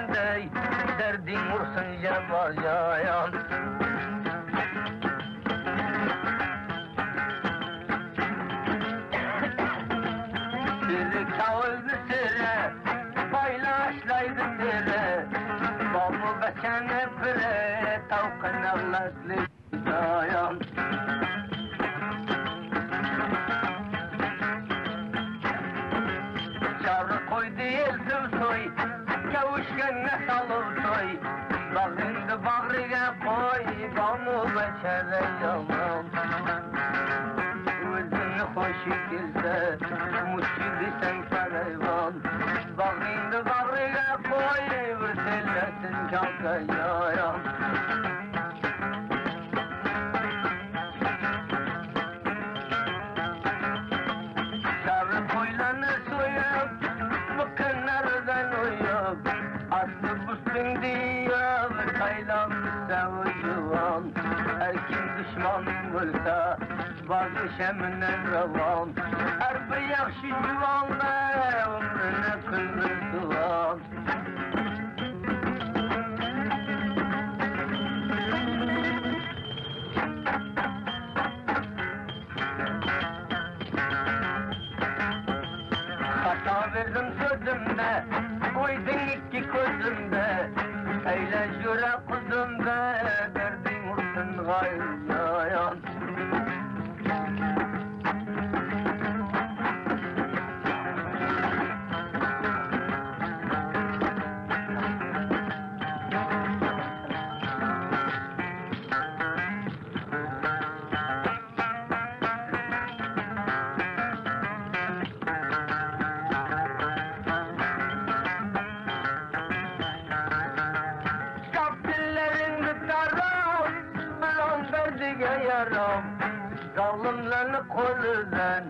gende derdin vursun cebayan. Bir kavuldu sire paylaşlaydı sire babu beçene pire tavkın avlaslı dayan. Çağrı koydu yeldim soy kavuşken ne salır soy bağında bağrıya koy babu beçene yaman. Özünü hoş girse mutlu sen karayvan bağında bağrıya koy bir sellesin çalkaya. Sarı koylanı soyup bu kenardan uyup aslı bustin diyor kaylan sevucuvan. Her kim düşman olsa bazı şeminen ravan her bir yakşı civanla ömrüne kıldırdıvan. Hata verdim sözümde koydun iki közümde eyle jüre kuzumda derdin vursun gayrıyan. Yaram zalimlerini kolundan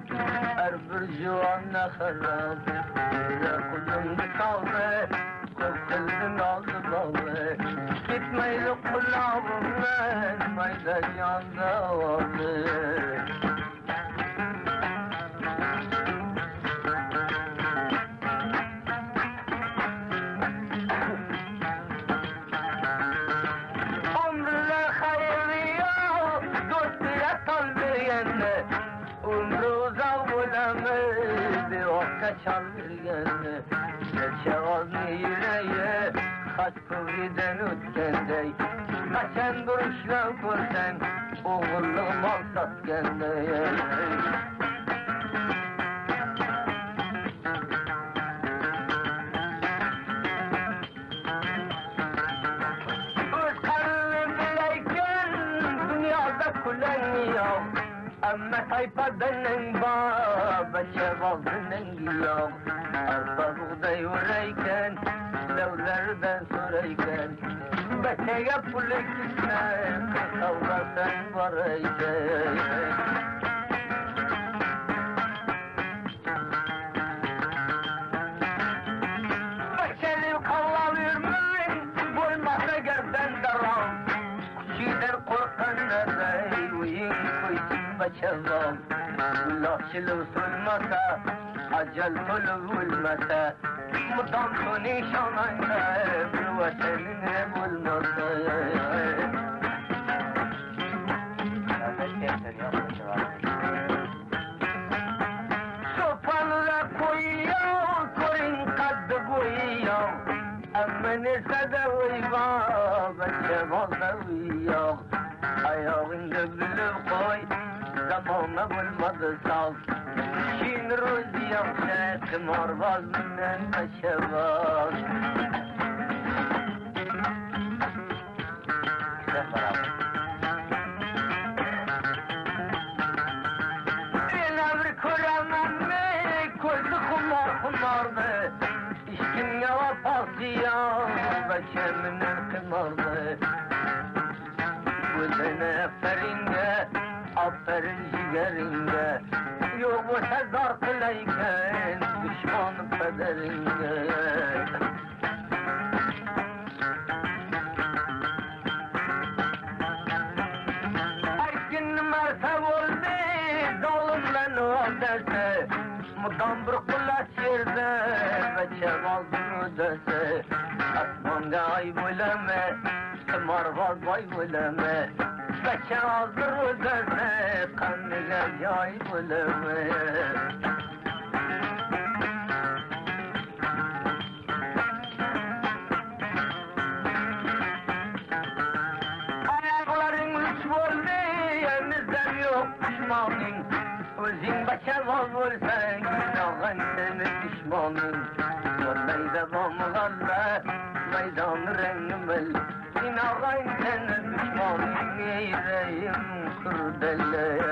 her bir civanla harap kuzumda kaldı kokuldun aldı balı gitmeyli kulağımdan mayda yanda vardı. Umru uzak bulamı okka çalırgını Geçevazını yüreğe kaç kıvriden ötkendey Kaçen duruşla görsen oğullu mal satkendey. Öz karnı bileyken dünyada kullanıyor ama tayfadanın babacı valdının yok. Arpa buğday urayken, devlerden sorayken Beteye puluk gitmem, kavgasan varayken. Beşelim kavga vermeyin, bulmasa gerden daram Kuşiler korkanlara uyun koysun başavam. Lafçılığı sunmasa, acel tolu bulmasa Mutam su nişanında bir vatanını bulmasa. Sopalıra koyuyor, koyun kadı koyuyor Emmenise de uyuyor, beçevalda uyuyor Ayağında gülüp koy, zamanla bulmadı sal Şin ruzi yapsa, kımarbaz minen aşevaz. Enavri kuramam mı, koydu kumardı İşkin yava pasiyan, beçeminen kımardı Gözüne eferinge, aferin ciğeringe Yok o sezar kılayken, düşman pederinge Erkin mertev oldu, dolumla o derse Mudam bir kulaç yerde, beçev aldın ödese Sende ay buleme, marvaz bay buleme. Beşe hazır ödese, kanlıga yay buleme. Ayakların üç oldu, elimizden yok düşmanın. Özün beşe vaz olsan, günahın seni düşmanın. Meydan mağalla, meydan rengimel. Günahın seni düşmanın, yüreğim kurdele.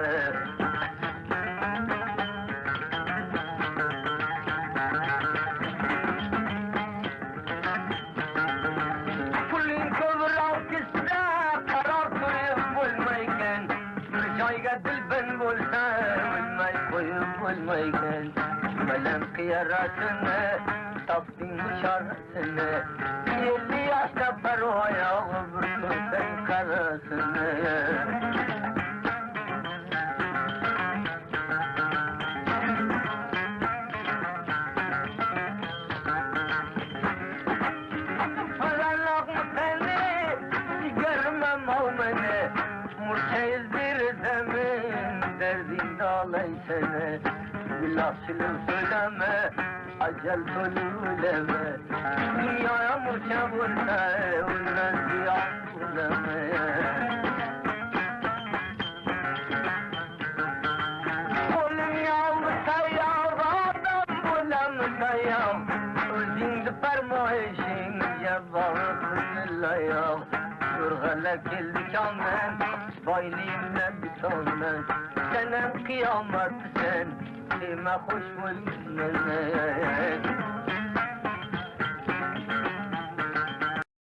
Kulin kövür alkışta, karar koyup bulmayken. Bir cayga dilben bulsa, bulmay koyup bulmayken. Melem kıyarasını, tapdin dışarısını. 50 yaşta pervaya vursun sen karasını. Falanlık mı seni, görmem olmanı. Murçayızdır demin, derdin dağlay seni. Lafçılık söyleme, acel söyleme. Dünyaya murça vursa, ondan ziyan söyleme. Kolum yağmursa yağ, adam bulamsa yağ. Özünde permayışın, cevabı kızılayağ. Surgala geldik amen, baylıyımla bitomen. Senem kıyamet sen, kime hoş buldun.